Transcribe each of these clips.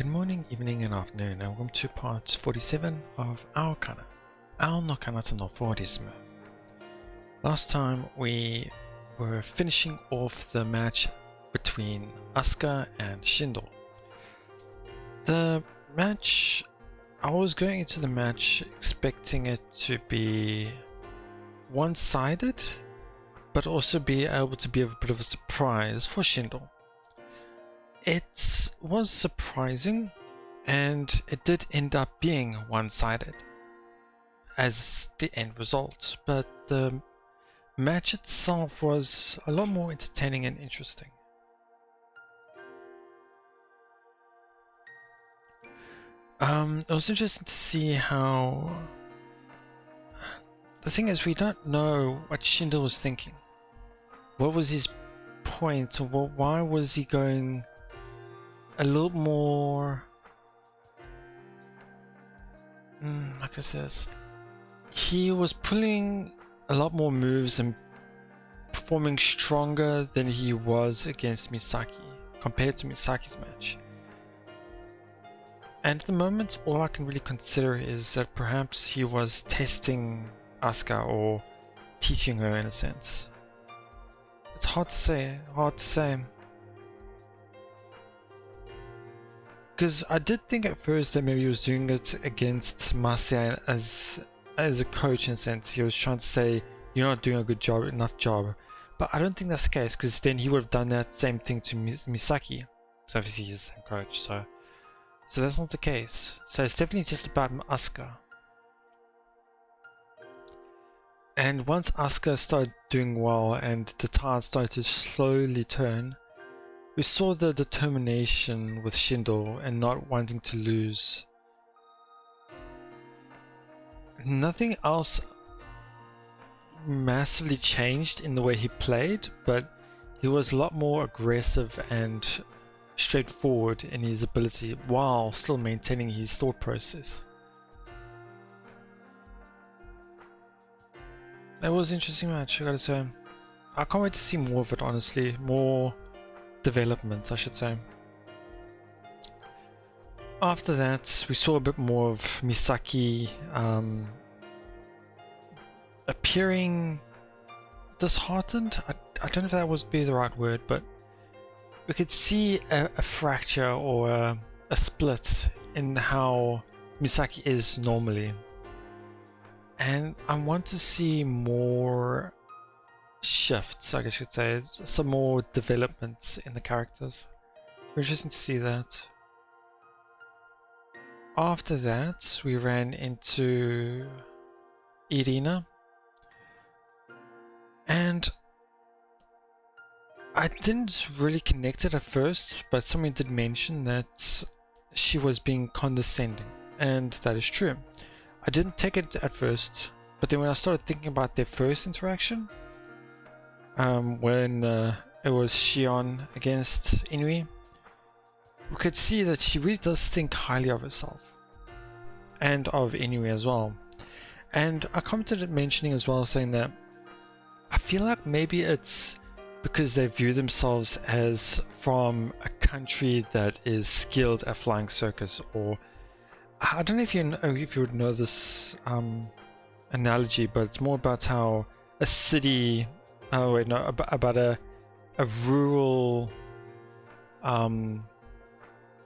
Good morning, evening and afternoon, and welcome to part 47 of Aokana,蒼の彼方のフォーリズム. Last time we were finishing off the match between Asuka and Shindo. The match, I was going into the match expecting it to be one-sided, but also be able to be a bit of a surprise for Shindo. It was surprising, and it did end up being one-sided as the end result, but the match itself was a lot more entertaining and interesting. It was interesting to see how... The thing is, we don't know what Shindo was thinking. What was his point, or why was he going a little more, like I says, he was pulling a lot more moves and performing stronger than he was against Misaki compared to Misaki's match. And at the moment, all I can really consider is that perhaps he was testing Asuka or teaching her in a sense. It's hard to say. Because I did think at first that maybe he was doing it against Marcia as a coach in a sense. He was trying to say, you're not doing a good job, enough job. But I don't think that's the case, because then he would have done that same thing to Misaki. So obviously he's the same coach, so that's not the case. So it's definitely just about Asuka. And once Asuka started doing well and the tide started to slowly turn, we saw the determination with Shindo and not wanting to lose. Nothing else massively changed in the way he played, but he was a lot more aggressive and straightforward in his ability while still maintaining his thought process. That was an interesting match, I gotta say. I can't wait to see more of it, honestly. More development, I should say. After that, we saw a bit more of Misaki appearing disheartened. I don't know if that would be the right word, but we could see a fracture or a split in how Misaki is normally. And I want to see more shifts, I guess you could say, some more developments in the characters. Interesting to see that. After that, we ran into Irina, and I didn't really connect it at first, but someone did mention that she was being condescending, and that is true. I didn't take it at first, but then when I started thinking about their first interaction, when it was Shion against Inui, we could see that she really does think highly of herself and of Inui as well. And I commented mentioning as well, saying that I feel like maybe it's because they view themselves as from a country that is skilled at flying circus, or I don't know if you would know this analogy, but it's more about how a city, about a rural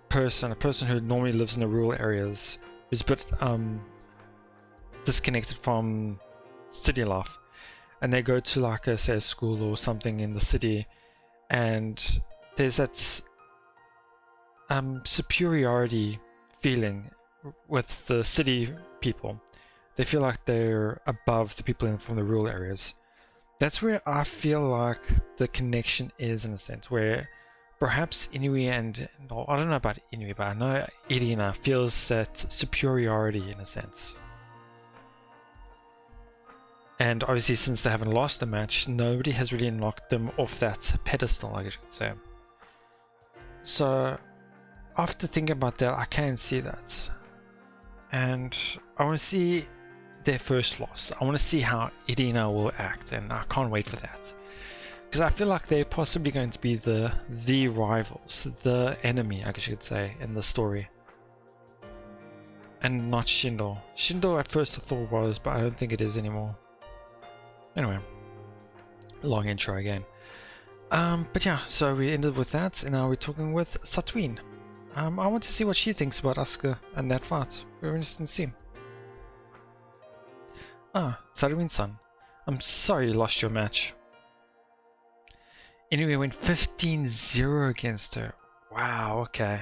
person, a person who normally lives in the rural areas, who's a bit disconnected from city life, and they go to like a school or something in the city, and there's that superiority feeling with the city people. They feel like they're above the people from the rural areas. That's where I feel like the connection is, in a sense, where perhaps Inui and I don't know about Inui, but I know Irina feels that superiority in a sense. And obviously, since they haven't lost the match, nobody has really knocked them off that pedestal, I guess you could say. So after thinking about that, I can see that. And I want to see their first loss. I want to see how Irina will act, and I can't wait for that. Because I feel like they're possibly going to be the rivals, the enemy, I guess you could say, in the story. And not Shindo. Shindo at first I thought was, but I don't think it is anymore. Anyway, long intro again. But yeah, so we ended with that, and now we're talking with SunaeVN. I want to see what she thinks about Asuka and that fight. Very interesting to see. Ah, SunaeVN-san, I'm sorry you lost your match. Anyway, went 15-0 against her. Wow, okay.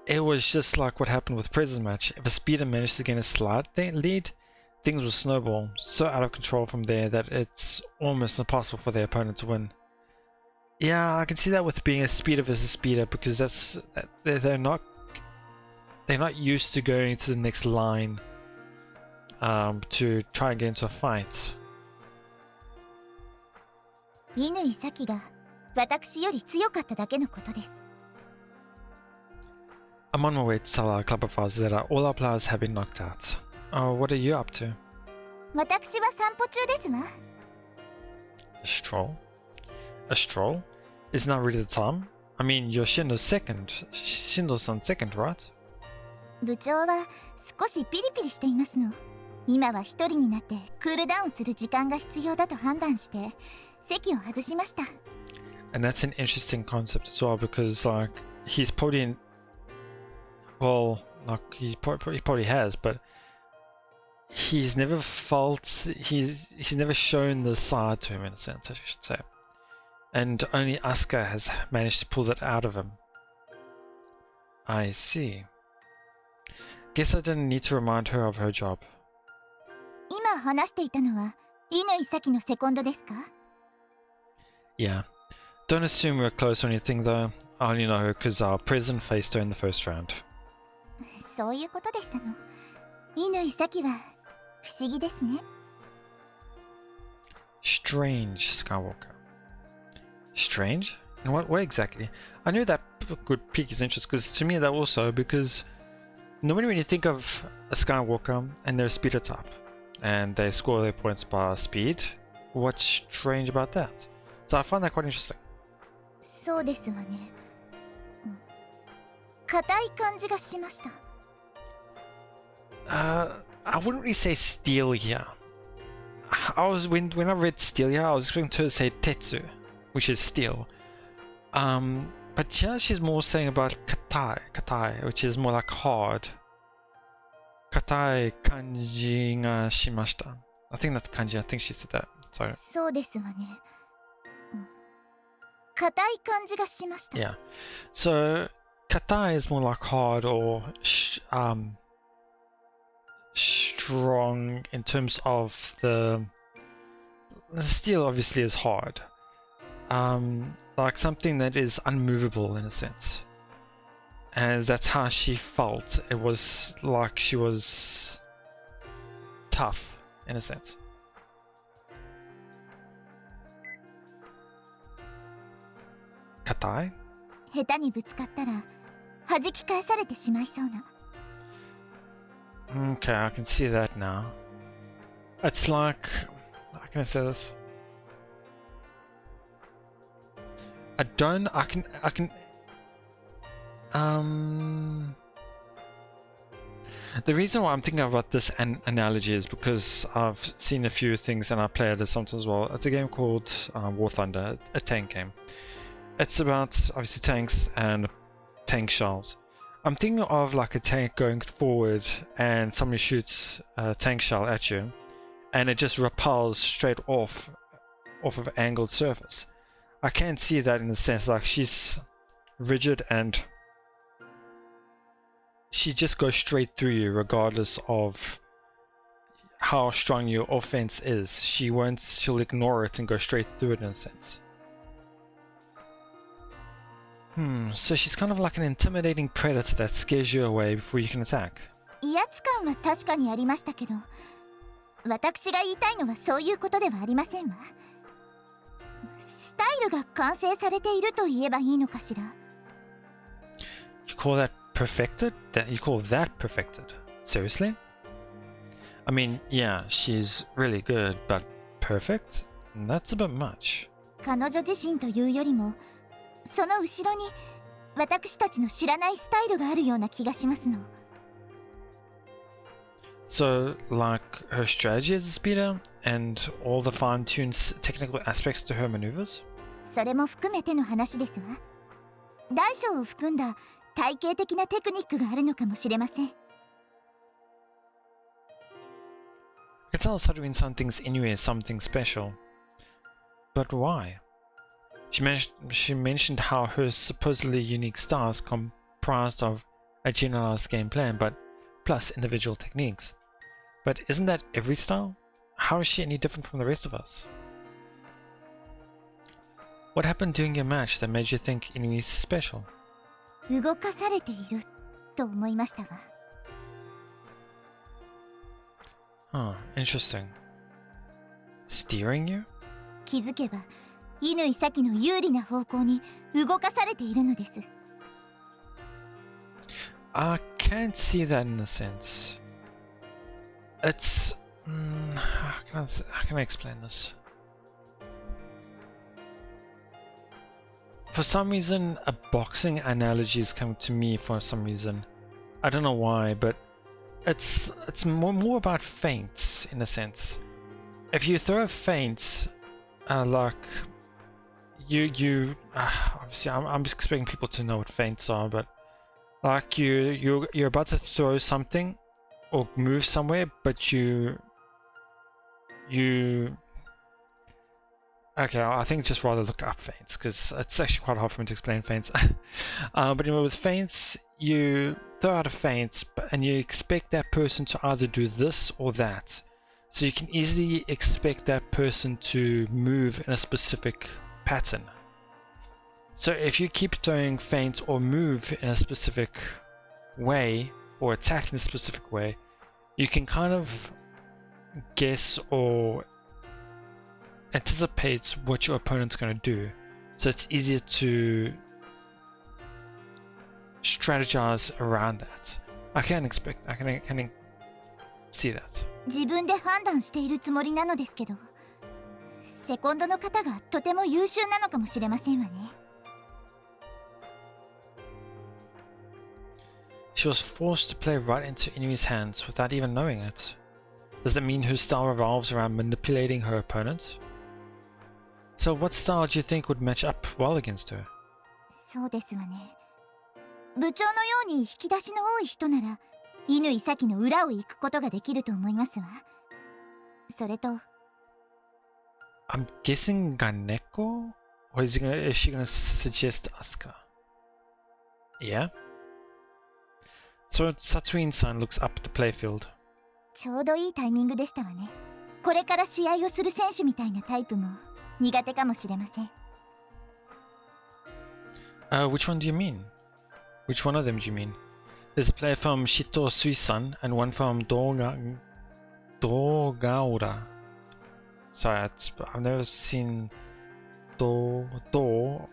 It was just like what happened with the President's match. If a speeder managed to gain a slight lead, things will snowball so out of control from there that it's almost impossible for their opponent to win. Yeah, I can see that with being a speeder versus speeder, because they're not used to going to the next line to try and get into a fight. 乾咲が私より強かっただけのことです。 I'm on my way to tell our club of ours that all our players have been knocked out. What are you up to? 私は散歩中ですわ。 A stroll? A stroll? Isn't that really the time? I mean, you're Shindo's-san second, right? 部長は少しピリピリしていますの。今は一人になってクールダウンする時間が必要だと判断して席を外しました。 And that's an interesting concept as well, because like he's probably he probably has, but he's never shown the side to him, in a sense, I should say. And only Asuka has managed to pull that out of him. I see. Guess I didn't need to remind her of her job. 今話していたのは乾咲のセコンドですか? Yeah. Don't assume we're close or anything though. I only know her because our president faced her in the first round. そういうことでしたの。乾咲は不思議ですね。 Strange, Skywalker. Strange? In what way exactly? I knew that could pique his interest, because to me that also, because normally when you think of a Skywalker and they're a speeder type and they score their points by speed, what's strange about that? So I find that quite interesting. そうですわね。硬い感じがしました。 I wouldn't really say steel here. When I read steel here, I was expecting to say tetsu, which is steel. But here she's more saying about katai, which is more like hard. Katai kanji ga shimashita. I think that's kanji. I think she said that. So. そうですわね。硬い感じがしました。 Yeah. So katai is more like hard or strong in terms of the steel. Obviously is hard. Like something that is unmovable in a sense. And that's how she felt. It was like she was tough in a sense. Katai? 下手にぶつかったら弾き返されてしまいそうな。 Okay, I can see that now. It's like, how can I say this? I can the reason why I'm thinking about this analogy is because I've seen a few things and I play it sometimes as well. It's a game called War Thunder, a tank game. It's about obviously tanks and tank shells. I'm thinking of like a tank going forward and somebody shoots a tank shell at you and it just repels straight off of an angled surface. I can't see that in the sense like she's rigid and she just goes straight through you regardless of how strong your offense is. She'll ignore it and go straight through it in a sense. So she's kind of like an intimidating predator that scares you away before you can attack. 威圧感は確かにありましたけど、私が言いたいのはそういうことではありませんわ。スタイルが完成されていると言えばいいのかしら。You call that perfected? You call that perfected? Seriously? I mean, yeah, she's really good, but perfect? That's a bit much. 彼女自身というよりも、その後ろに私たちの知らないスタイルがあるような気がしますの。So, like her strategy as a speeder and all the fine-tuned technical aspects to her maneuvers? それも含めての話ですわ。大小を含んだ体系的なテクニックがあるのかもしれません。I can tell Sadwin something's anyway something special. But why? She mentioned how her supposedly unique style is comprised of a generalized game plan, but plus individual techniques. But isn't that every style? How is she any different from the rest of us? What happened during your match that made you think Inui's special? 動かされていると思いましたわ。Huh, interesting. Steering you? 気づけば、乾咲の有利な方向に動かされているのです。I can't see that in a sense. It's... how can I explain this? For some reason, a boxing analogy is coming to me for some reason. I don't know why, but it's more about feints in a sense. If you throw a feint, like you obviously I'm just expecting people to know what feints are, but like you're about to throw something or move somewhere, but you okay, I think just rather look up feints because it's actually quite hard for me to explain feints. But anyway, with feints, you throw out a feint and you expect that person to either do this or that. So you can easily expect that person to move in a specific pattern. So if you keep throwing feints or move in a specific way or attack in a specific way, you can kind of guess or anticipate what your opponent's going to do. So it's easier to strategize around that. I can see that. 自分で判断しているつもりなのですけど、セコンドの方がとても優秀なのかもしれませんわね。She was forced to play right into Inui's hands without even knowing it. Does that mean her style revolves around manipulating her opponent? So what style do you think would match up well against her? そうですわね。部長のように引き出しの多い人なら、乾咲の裏を行くことができると思いますわ。それと、I'm guessing Ganeko? Or is she gonna suggest Asuka? Yeah? So Satsuin-san looks up the playfield. ちょうどいいタイミングでしたわね。これから試合をする選手みたいなタイプも苦手かもしれません。Which one do you mean? Which one of them do you mean? There's a player from Shito Sui-san and one from Dogaura. Sorry, I've never seen Dogaura.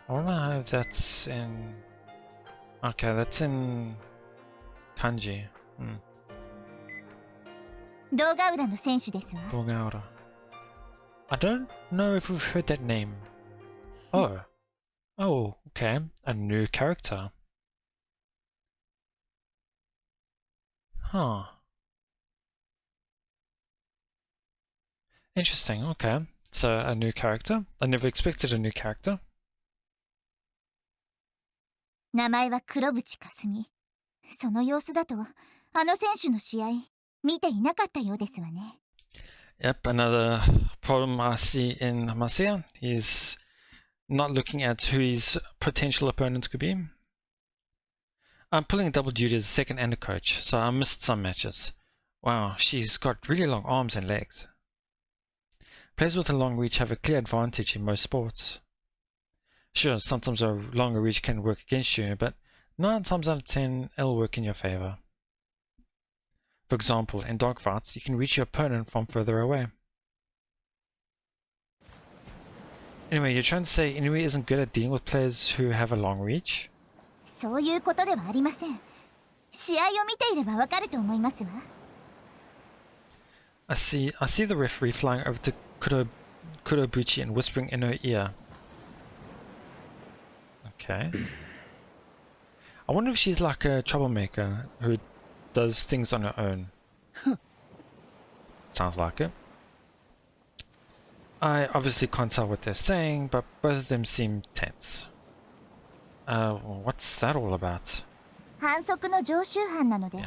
I wonder if that's in... Okay, that's in kanji. 動画裏の選手ですわ。Dogaura. I don't know if we've heard that name. Oh. Oh, okay. A new character. Huh. Interesting, okay. So, a new character. I never expected a new character. 名前は黒渕かすみ。その様子だと、あの選手の試合、見ていなかったようですわね。Yep, another problem I see in Masaya is not looking at who his potential opponents could be. I'm pulling a double duty as a second and a coach, so I missed some matches. Wow, she's got really long arms and legs. Players with a long reach have a clear advantage in most sports. Sure, sometimes a longer reach can work against you, but 9 times out of 10 it'll work in your favor. For example, in dogfights, you can reach your opponent from further away. Anyway, you're trying to say Inui isn't good at dealing with players who have a long reach? そういうことではありません。試合を見ていればわかると思いますわ。I see the referee flying over to Kurobuchi and whispering in her ear. Okay. I wonder if she's like a troublemaker who does things on her own. Sounds like it. I obviously can't tell what they're saying, but both of them seem tense. What's that all about? 反則の常習犯なので、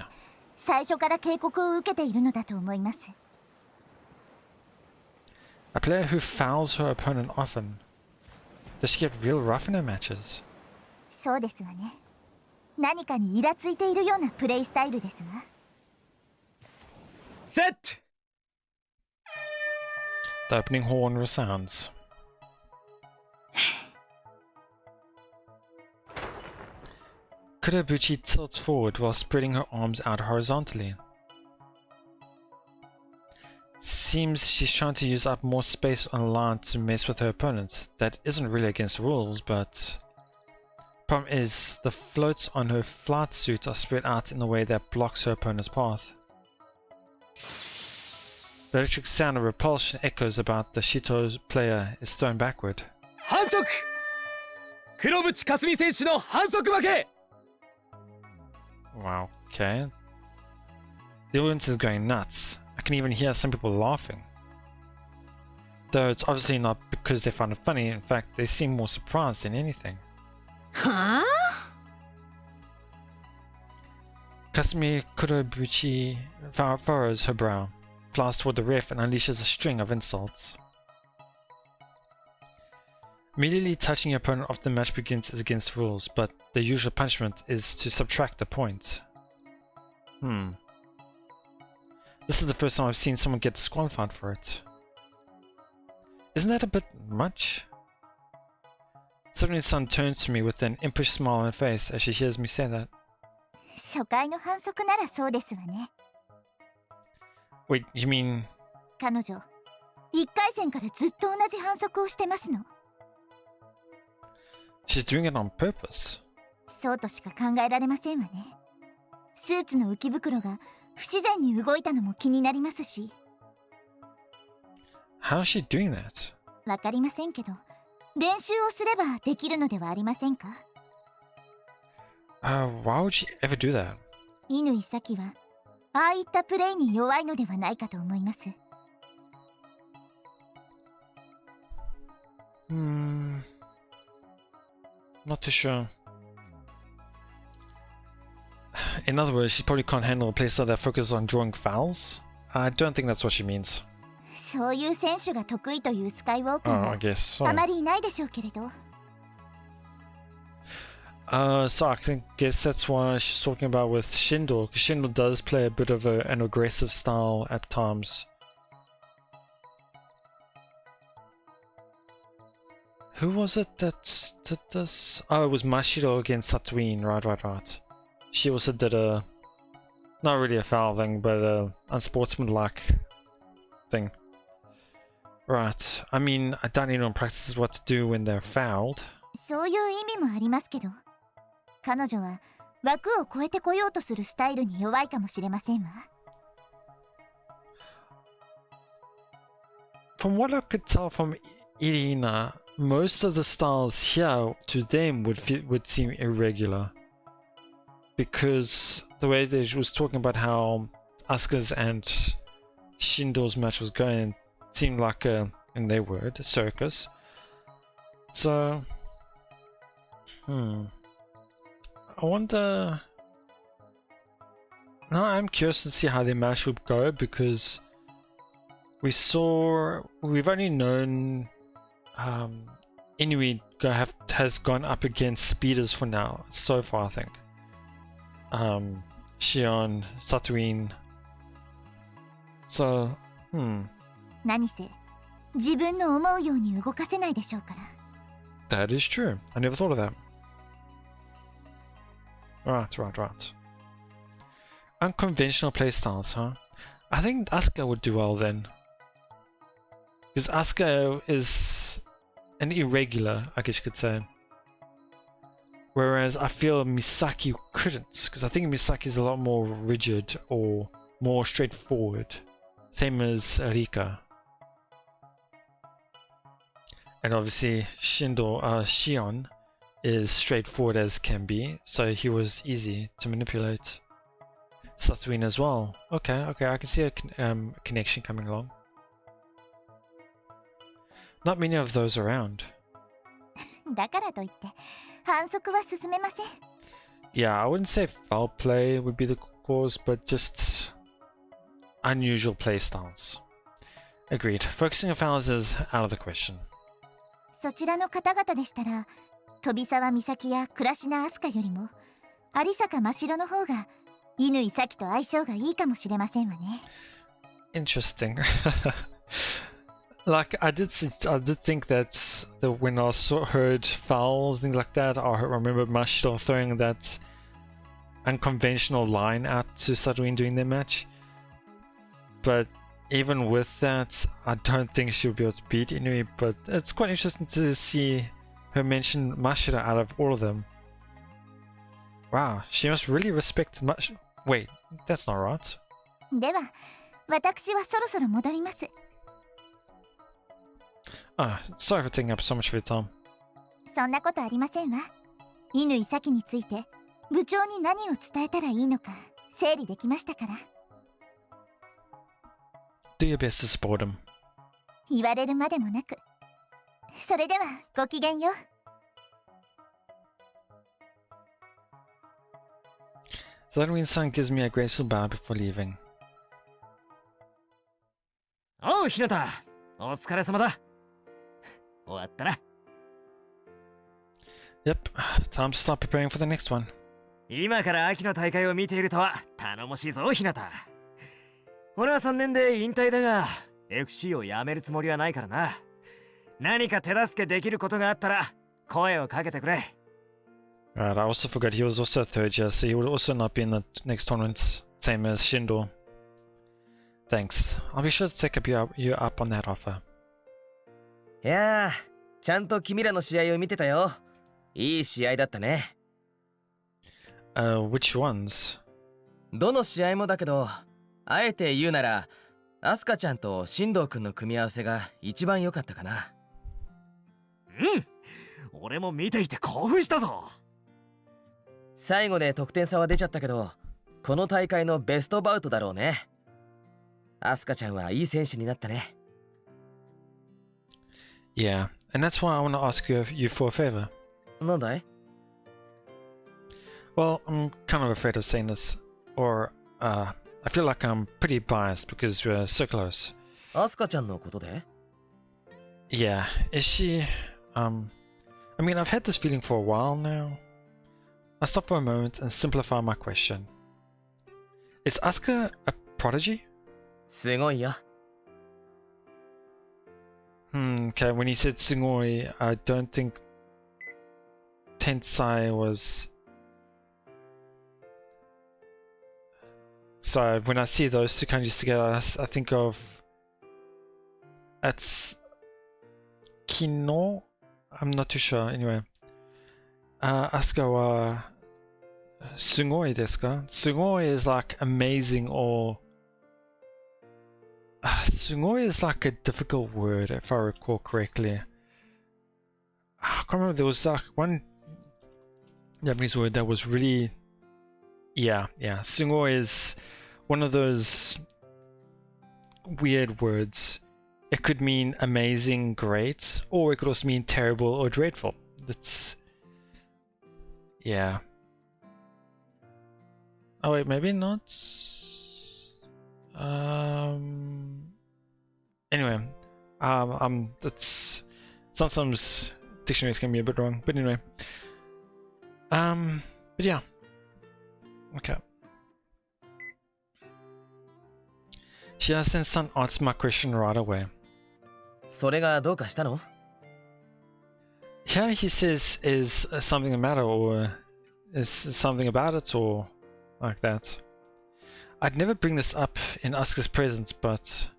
最初から警告を受けているのだと思います。A player who fouls her opponent often. Does she get real rough in her matches? そうですわね。何かにイラついているようなプレイスタイルですわ。セット The opening horn resounds. Kurobuchi tilts forward while spreading her arms out horizontally. Seems she's trying to use up more space on the line to mess with her opponent. That isn't really against the rules, but... Problem is, the floats on her flight suit are spread out in a way that blocks her opponent's path. The electric sound of repulsion echoes about the Shito player is thrown backward. 反則黒渕かすみ選手の反則負け Wow, okay. The audience is going nuts. I can even hear some people laughing. Though it's obviously not because they found it funny, in fact they seem more surprised than anything. はあ Kasumi Kurobuchi furrows her brow, flies toward the ref and unleashes a string of insults. Immediately touching your opponent after the match begins is against the rules, but the usual punishment is to subtract the point. This is the first time I've seen someone get disqualified for it. Isn't that a bit much? Suddenly Sun turns to me with an impish smile on her face as she hears me say that. 初回の反則ならそうですわね。 Wait, you mean... 彼女、1回戦からずっと同じ反則をしてますの。 She's doing it on purpose? そうとしか考えられませんわね。スーツの浮き袋が不自然に動いたのも気になりますし。 How is she doing that? わかりませんけど、練習をすればできるのではありませんか？ Why would she ever do that? 乾咲はああいったプレイに弱いのではないかと思います。 Not too sure. In other words, she probably can't handle a playstyle that focuses on drawing fouls? I don't think that's what she means. そういう選手が得意というスカイウォーカ I ー guess は so. あまりいないでしょうけれど。 So I guess that's why she's talking about with Shindo, because Shindo does play a bit of an aggressive style at times. Who was it that did this? Oh, it was Mashiro against SunaeVN, right. She also did a, not really a foul thing, but a unsportsmanlike thing. Right, I mean, I don't even know practices what to do when they're fouled. そういう意味もありますけど、彼女は枠を越えてこようとするスタイルに弱いかもしれませんわ。 From what I could tell from Irina, most of the styles here to them would seem irregular. Because the way they was talking about how Asuka's and Shindo's match was going seemed like a, in their word, a circus. So, I wonder... Now I'm curious to see how their match would go, because we've only known Inui has gone up against speeders for now, so far I think. Shion, SunaeVN. So, 何せ自分の思うように動かせないでしょうから。 That is true. I never thought of that. Right. Unconventional playstyles, huh? I think Asuka would do well then. Because Asuka is an irregular, I guess you could say. Whereas I feel Misaki couldn't, because I think Misaki is a lot more rigid or more straightforward. Same as Rika. And obviously Shion is straightforward as can be, so he was easy to manipulate. SunaeVN as well. Okay, I can see a connection coming along. Not many of those around. だからといって反則は進めません。 Yeah, I wouldn't say foul play would be the cause, but just unusual play styles. Agreed. Focusing on fouls is out of the question. そちらの方々でしたら、飛沢美咲や倉科明日香よりも有坂真白の方が乾咲と相性がいいかもしれませんわね。 Interesting. Like I did think that when I heard fouls, things like that, I remember Mashiro throwing that unconventional line out to SunaeVN during their match. But even with that, I don't think she'll be able to beat Inui. But it's quite interesting to see her mention Mashiro out of all of them. Wow, she must really respect Mashiro. Wait, that's not right. では、私はそろそろ戻ります。 Ah, sorry for taking up so much of your time. そんなことありませんわ。乾咲について部長に何を伝えたらいいのか整理できましたから。 Do your best to support him. 言われるまでもなく。それではごきげんよう。 SunaeVN-san gives me a graceful bow before leaving. おう、ひなた。お疲れ様だ。終わったな。Yep, time to start preparing for the next one. 今から秋の大会を見ているとは頼もしいぞ、ひなた。俺は3年で引退だが、FC を辞めるつもりはないからな。何か手助けできることがあったら声をかけてくれ。Right, I also forgot he was also a third year, so he would also not be in the next tournament, same as Shindo. Thanks. I'll be sure to take you up on that offer. いやー、ちゃんと君らの試合を見てたよ。いい試合だったね。Which ones? どの試合もだけど、あえて言うなら、アスカちゃんと進藤くんの組み合わせが一番良かったかな。うん、俺も見ていて興奮したぞ。最後で得点差は出ちゃったけど、この大会のベストバウトだろうね。アスカちゃんはいい選手になったね。Yeah, and that's why I want to ask you for a favor. なんだい? Well, I'm kind of afraid of saying this, or I feel like I'm pretty biased because we're so close. アスカちゃんのことで? Yeah, is she, I mean, I've had this feeling for a while now. I'll stop for a moment and simplify my question. Is Asuka a prodigy? すごいよ。Okay, when he said Sugoi, I don't think Tensai was... So when I see those two kanjis together, I think of... It's... Kino? I'm not too sure, anyway. Asuka wa... Sugoi desu ka? Sugoi is like amazing or... Sugoi is like a difficult word, if I recall correctly. I can't remember, there was like one Japanese word that was really... Yeah. Sugoi is one of those weird words. It could mean amazing, great, or it could also mean terrible or dreadful. That's... Yeah. Oh wait, maybe not... Anyway, that's sometimes dictionaries can be a bit wrong, but anyway. But yeah. Okay. Shirasen-san answered my question right away. それがどうかしたの? Here he says, is something the matter, or is something about it, or like that. I'd never bring this up in Asuka's presence, but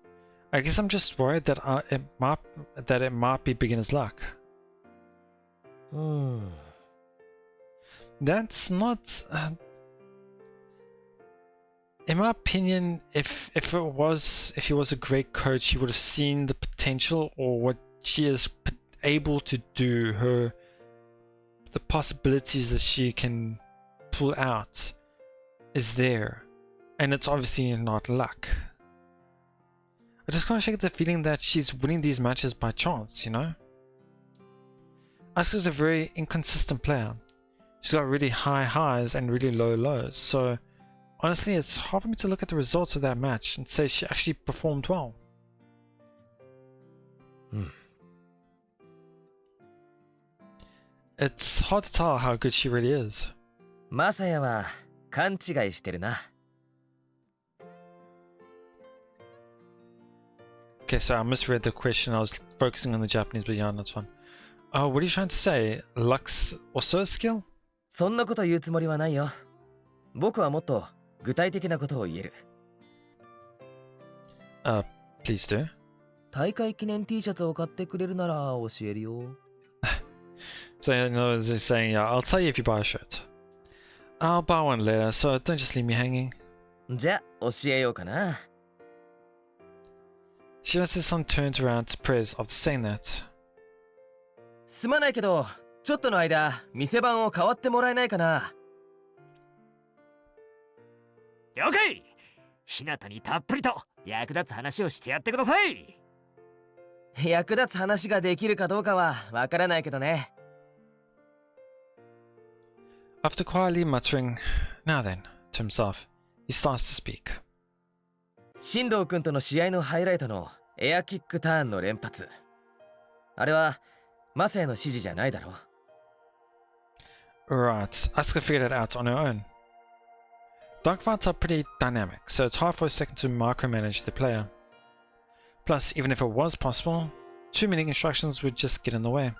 I guess I'm just worried that it might be beginner's luck. That's not... in my opinion, if he was a great coach, he would have seen the potential or what she is able to do, the possibilities that she can pull out is there, and it's obviously not luck. I just can't shake the feeling that she's winning these matches by chance, you know? Asuka's a very inconsistent player. She's got really high highs and really low lows, so honestly it's hard for me to look at the results of that match and say she actually performed well. It's hard to tell how good she really is. マサヤは勘違いしてるな。Okay, so I misread the question. I was focusing on the Japanese, but yeah, that's fine. What are you trying to say? Luck's also a skill? そんなこと言うつもりはないよ。僕はもっと具体的なことを言える。Please do. 大会記念 T シャツを買ってくれるなら教えるよ。So, you know, as they're saying, yeah, I'll tell you if you buy a shirt. I'll buy one later, so don't just leave me hanging. じゃあ教えようかな。Shira's son turns around to Prez after saying that. すまないけど、ちょっとの間、店番を代わってもらえないかな。了解。ひなたにたっぷりと役立つ話をしてやってください。役立つ話ができるかどうかはわからないけどね。After quietly muttering, "Now then," to himself, he starts to speak. 進藤君との試合のハイライトのエアキックターンの連発。あれはマサヤの指示じゃないだろう。Right, Asuka figured it out on her own. Dark fights are pretty dynamic, so it's hard for a second to micromanage the player. Plus, even if it was possible, too many instructions would just get in the way.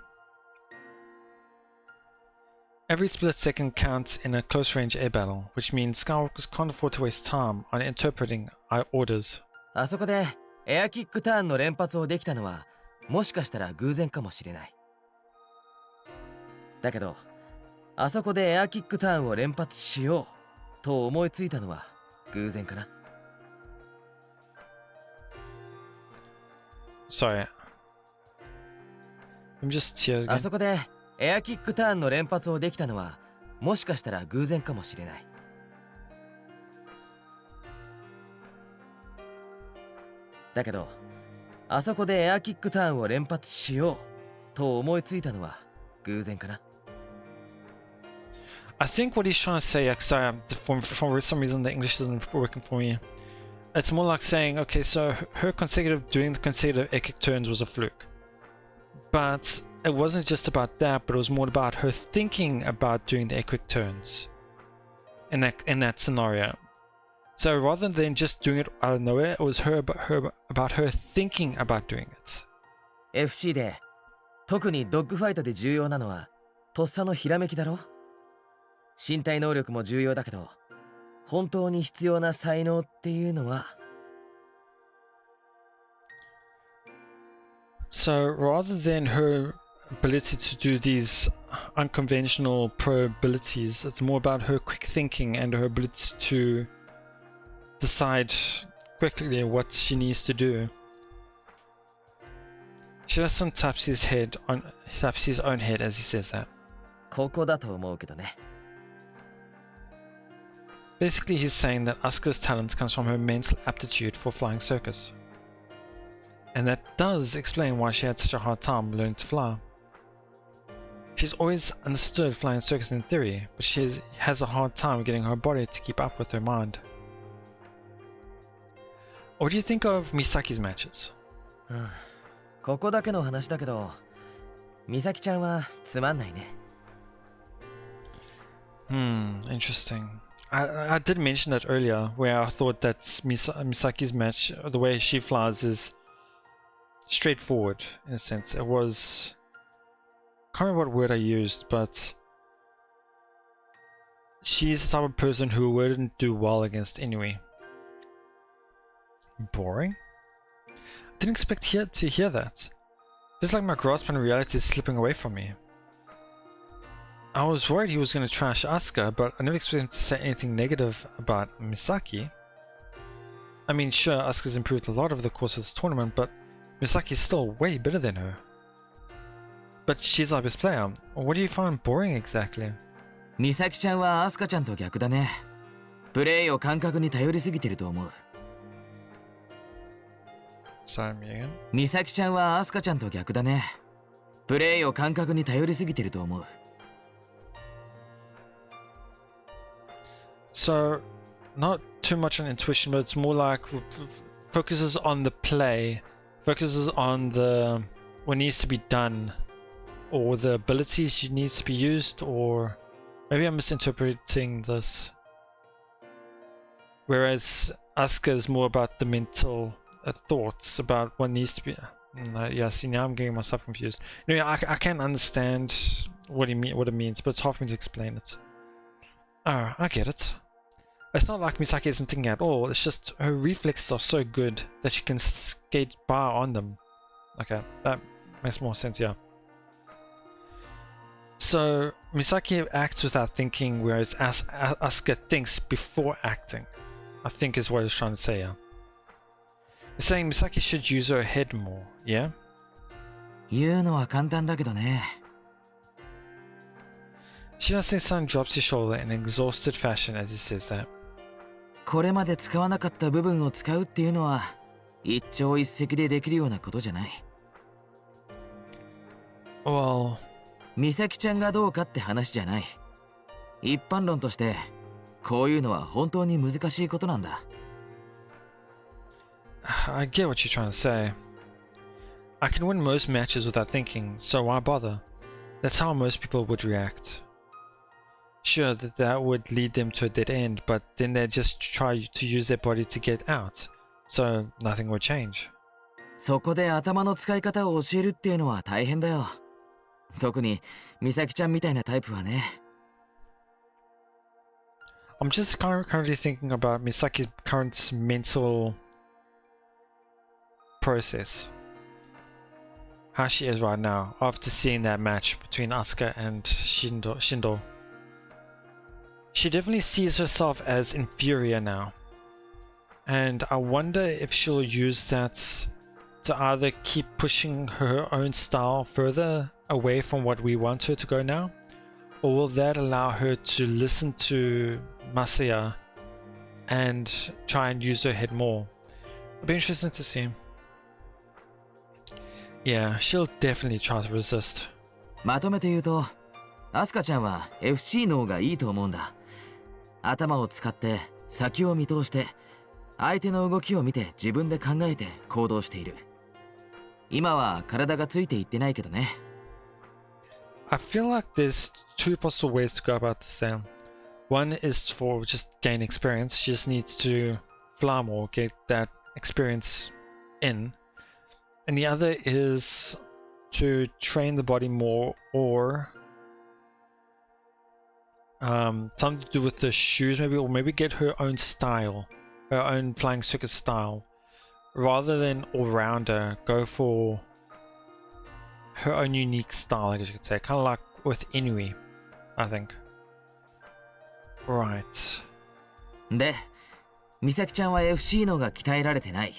Every split second counts in a close-range air battle, which means Skywalkers can't afford to waste time on interpreting orders. あそこでエアキックターンの連発をできたのはもしかしたら偶然かもしれない。だけど、あそこでエアキックターンを連発しようと思いついたのは偶然かな。Sorry. I'm just here again. あそこでエアキックターンの連発をできたのはもしかしたら偶然かもしれない。だけど、あそこでエアキックターンを連発しようと思いついたのは偶然かな。I think what he's trying to say, sorry, for some reason the English isn't working for me. It's more like saying, okay, so doing the consecutive air kick turns was a fluke. But it wasn't just about that, but it was more about her thinking about doing the air kick turns in that scenario. So rather than just doing it out of nowhere, it was about her thinking about doing it. FC で特にドッグファイトで重要なのはとっさのひらめきだろ。身体能力も重要だけど、本当に必要な才能っていうのは。So rather than her ability to do these unconventional pro abilities, it's more about her quick thinking and her ability to decide quickly what she needs to do. Shirasan taps his own head as he says that. ここだと思うけどね。Basically, he's saying that Asuka's talent comes from her mental aptitude for flying circus. And that does explain why she had such a hard time learning to fly. She's always understood flying circus in theory, but she has a hard time getting her body to keep up with her mind. What do you think of Misaki's matches? ここだけの話だけど、美咲ちゃんはつまんないね。Interesting. I did mention that earlier, where I thought that Misaki's match, the way she flies, is straightforward in a sense. It was, I can't remember what word I used, but she's the type of person who wouldn't do well against Inui. Boring? I didn't expect to hear that. It's like my grasp on reality is slipping away from me. I was worried he was going to trash Asuka, but I never expected him to say anything negative about Misaki. I mean, sure, Asuka's improved a lot over the course of this tournament, but Misaki's still way better than her. But she's our best player. What do you find boring exactly? 美咲ちゃんはアスカちゃんと逆だね。プレイを感覚に頼りすぎてると思う。Sorry, me again. 美咲ちゃんはアスカちゃんと逆だね。プレイを感覚に頼りすぎてると思う。So, not too much on intuition, but it's more like focuses on the play, focuses on the what needs to be done, or the abilities needs to be used, or maybe I'm misinterpreting this. Whereas Asuka is more about the mental thoughts about what needs to be. Yeah, see, now I'm getting myself confused. Anyway, I can't understand what it means, but it's hard for me to explain it. Oh, I get it. It's not like Misaki isn't thinking at all, it's just her reflexes are so good that she can skate by on them. Okay, that makes more sense, yeah. So, Misaki acts without thinking, whereas Asuka thinks before acting, I think is what he's trying to say, yeah. He's saying Misaki should use her head more, yeah? 言うのは簡単だけどね。Shinase-san drops his shoulder in an exhausted fashion as he says that. これまで使わなかった部分を使うっていうのは一朝一夕でできるようなことじゃない。Well... 美咲ちゃんがどうかって話じゃない。一般論としてこういうのは本当に難しいことなんだ。I get what you're trying to say. I can win most matches without thinking, so why bother? That's how most people would react. Sure, that would lead them to a dead end, but then they'd just try to use their body to get out, so nothing would change. そこで頭の使い方を教えるっていうのは大変だよ。特に美咲ちゃんみたいなタイプはね。I'm just currently thinking about Misaki's current mental process. How she is right now, after seeing that match between Asuka and Shindo. She definitely sees herself as inferior now. And I wonder if she'll use that to either keep pushing her own style further away from what we want her to go now, or will that allow her to listen to Masaya and try and use her head more? It'll be interesting to see. Yeah, she'll definitely try to resist. まとめて言うと、アスカちゃんは FC の方がいいと思うんだ。頭を使って先を見通して相手の動きを見て自分で考えて行動している。今は体がついていってないけどね。I feel like there's two possible ways to go about this then. One is for just gain experience. She just needs to fly more, get that experience in. And the other is to train the body more, or something to do with the shoes maybe, or maybe get her own style, her own flying circus style. Rather than all-rounder, go for her own unique style, I guess you could say. Kind of like with Inui, I think. Right. で、美咲ちゃんは FC のが鍛えられてない。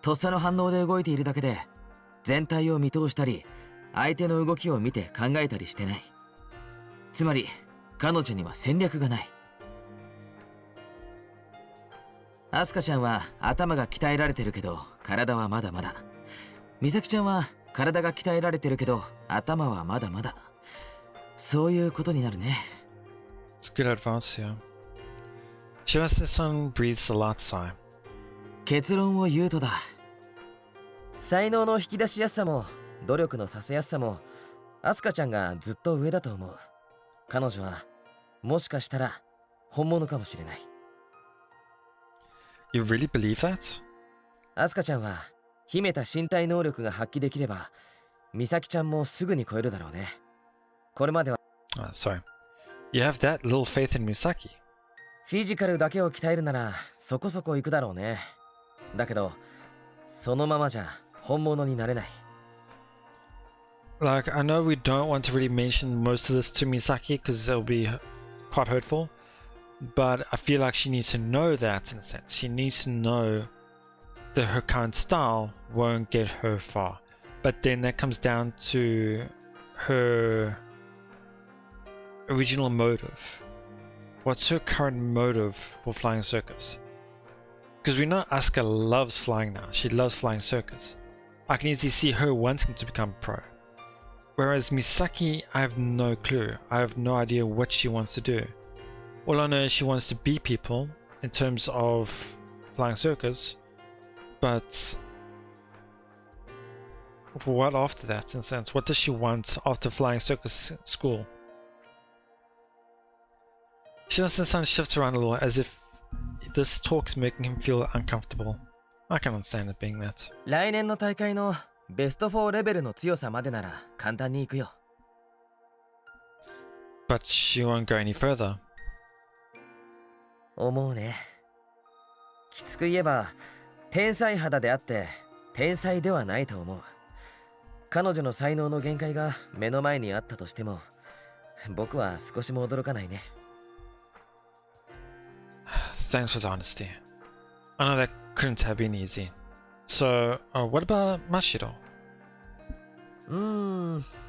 とっさの反応で動いているだけで、全体を見通したり、相手の動きを見て考えたりしてない。つまり、彼女には戦略がない。アスカちゃんは頭が鍛えられてるけど、体はまだまだ。美咲ちゃんは体が鍛えられてるけど、頭はまだまだ。そういうことになるね。It's good advice, yeah. Shirase-san breathes a light sigh. 結論を言うとだ。才能の引き出しやすさも努力のさせやすさもアスカちゃんがずっと上だと思う。彼女はもしかしたら本物かもしれない。You really believe that? アスカちゃんは秘めた身体能力が発揮できれば美咲ちゃんもすぐに超えるだろうね。これまでは Sorry. You have that little faith in Misaki. フィジカルだけを鍛えるならそこそこいくだろうね。だけどそのままじゃ本物になれない。Like, I know we don't want to really mention most of this to Misaki because it'll be quite hurtful, but I feel like she needs to know that in a sense. She needs to know that her current style won't get her far. But then that comes down to her original motive. What's her current motive for flying circus? Because we know Asuka loves flying now. She loves flying circus. I can easily see her wanting to become pro. Whereas Misaki, I have no clue. I have no idea what she wants to do. All I know is she wants to beat people in terms of flying circus. But what after that, in a sense? What does she want after flying circus school? Shinase-san shifts around a little as if this talk is making him feel uncomfortable. I can understand it being that. 来年の大会のベスト4レベルの強さまでなら簡単に行くよ。But she won't go any further. 思うね。きつく言えば天才肌であって天才ではないと思う。彼女の才能の限界が目の前にあったとしても、僕は少しも驚かないね。Thanks for the honesty. I know that couldn't have been easy. So, what about Mashiro?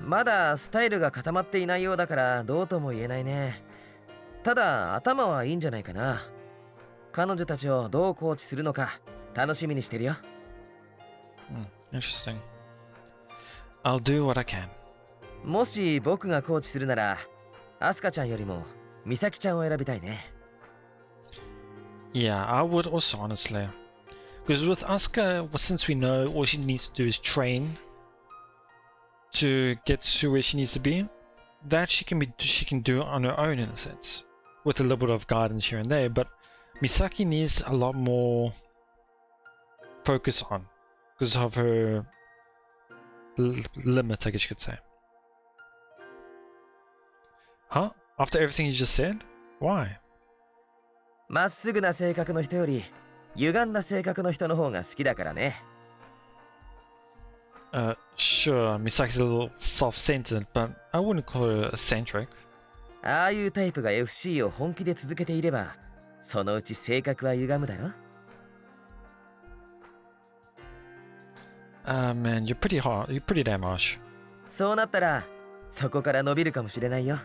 まだスタイルが固まっていないようだからどうとも言えないね。ただ頭はいいんじゃないかな。彼女たちをどうコーチするのか楽しみにしてるよ。Interesting. I'll do what I can. もし僕がコーチするなら、アスカちゃんよりもミサキちゃんを選びたいね。Yeah, I would also, honestly. Because with Asuka, since we know all she needs to do is train to get to where she needs to be, that she can do on her own in a sense, with a little bit of guidance here and there. But Misaki needs a lot more focus on because of her limit, I guess you could say. Huh? After everything you just said? Why? まっすぐな性格の人より歪んだ性格の人の方が好きだからね。Sure, Misaki's a little self-centered, but I wouldn't call her eccentric. ああいうタイプが FC を本気で続けていれば、そのうち性格は歪むだろ。Man, you're pretty hard. You're pretty damn harsh. そうなったら、そこから伸びるかもしれないよ。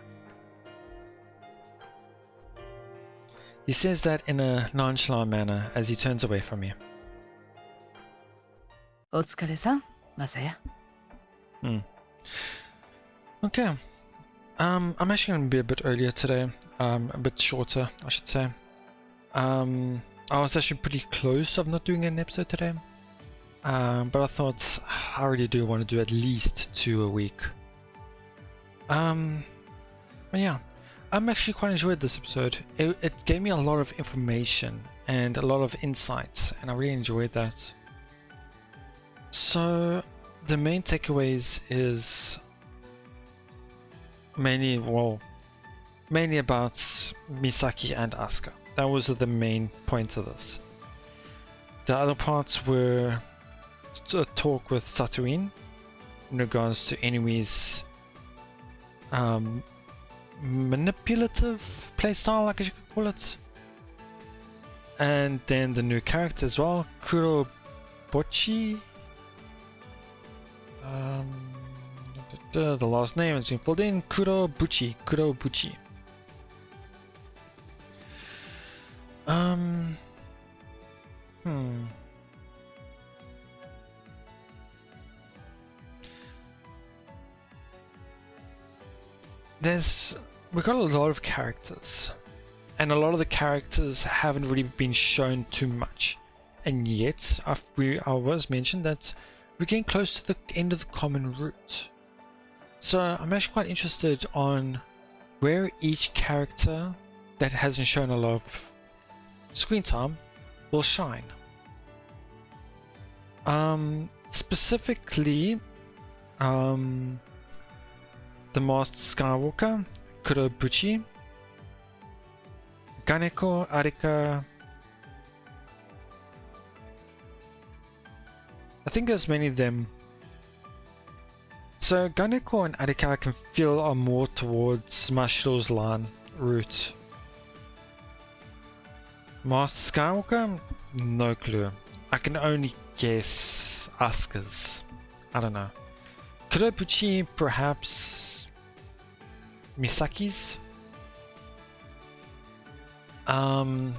He says that in a nonchalant manner as he turns away from me. お疲れさん、マサヤ。Okay. I'm actually going to be a bit earlier today. A bit shorter, I should say. I was actually pretty close of not doing an episode today. But I thought I really do want to do at least 2 a week. But yeah. I'm actually quite enjoyed this episode. It gave me a lot of information and a lot of insight, and I really enjoyed that. So the main takeaways is mainly about Misaki and Asuka. That was the main point of this. The other parts were a talk with SunaeVN in regards to Inui's manipulative playstyle, I guess you could call it. And then the new character as well, Kurobochi. The last name has been filled in. Kurobuchi. We've got a lot of characters, and a lot of the characters haven't really been shown too much, and yet I was mentioned that we're getting close to the end of the common route. So I'm actually quite interested on where each character that hasn't shown a lot of screen time will shine. Specifically, the Masked Skywalker, Kurobuchi, Ganeko, Arika. I think there's many of them. So Ganeko and Arika I can feel are more towards Mashiro's line route. Master Skywalker? No clue. I can only guess Asuka's. I don't know. Kuropuchi, perhaps Misaki's? And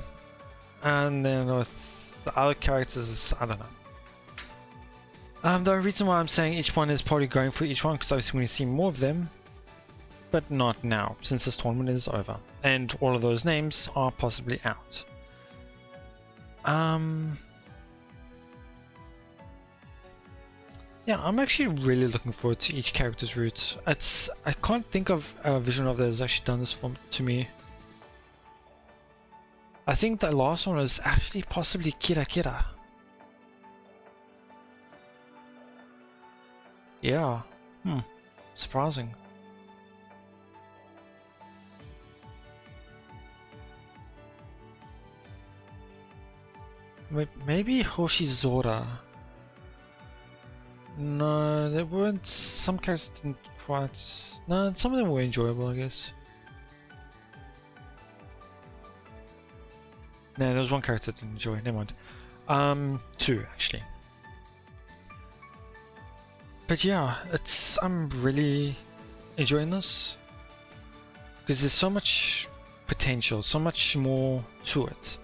then with the other characters, I don't know. The reason why I'm saying each one is probably going for each one, because obviously we're going to see more of them, but not now, since this tournament is over, and all of those names are possibly out. Yeah, I'm actually really looking forward to each character's route. I can't think of a vision of that has actually done this to me. I think the last one was actually possibly Kira Kira. Yeah, surprising. Maybe Hoshizora. No, there weren't. Some characters didn't quite. No, some of them were enjoyable, I guess. No, there was one character I didn't enjoy. Never mind. Two actually. But yeah, I'm really enjoying this because there's so much potential, so much more to it,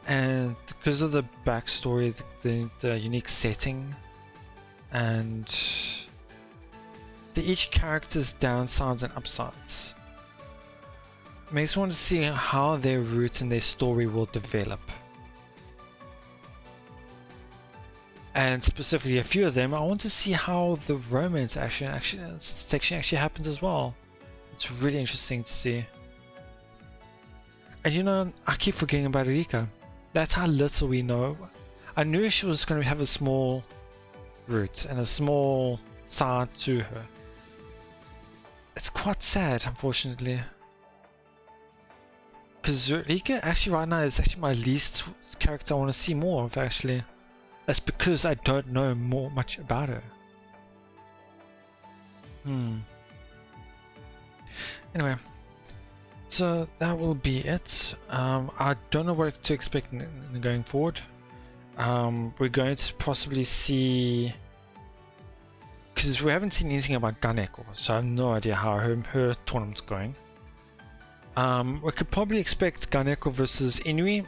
and because of the backstory, the unique setting, and each character's downsides and upsides, makes me want to see how their route and their story will develop. And specifically a few of them, I want to see how the romance section actually happens as well. It's really interesting to see. And you know, I keep forgetting about Rika. That's how little we know. I knew she was going to have a small route and a small side to her. It's quite sad, unfortunately. Because Rika actually right now is actually my least character I want to see more of actually. That's because I don't know much about her. Anyway, so that will be it. I don't know what to expect going forward. We're going to possibly see, because we haven't seen anything about Ganeko, so I have no idea how her tournament's going. We could probably expect Ganeko versus Inui,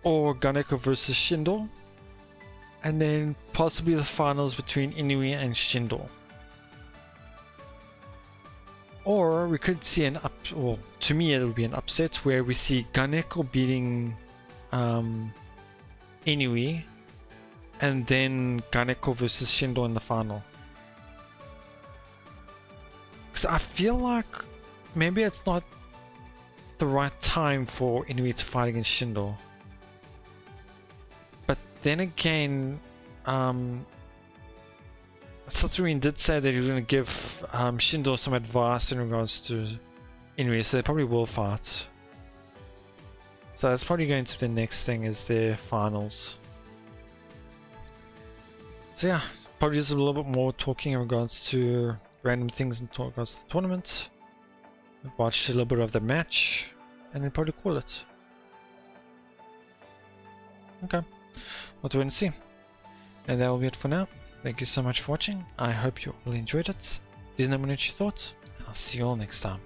or Ganeko versus Shindo. And then possibly the finals between Inui and Shindo. Or we could see well, to me it would be an upset where we see Ganeko beating Inui, and then Ganeko versus Shindo in the final. Because I feel like maybe it's not the right time for Inui to fight against Shindo. Then again, Satsui did say that he was going to give Shindo some advice in regards to Inui, so they probably will fight. So that's probably going to be the next thing, is their finals. So yeah, probably just a little bit more talking in regards to random things in regards to the tournament. Watch a little bit of the match, and then probably call it. Okay. What do we want to see? And that will be it for now. Thank you so much for watching. I hope you all enjoyed it. Please let me know what you thought. I'll see you all next time.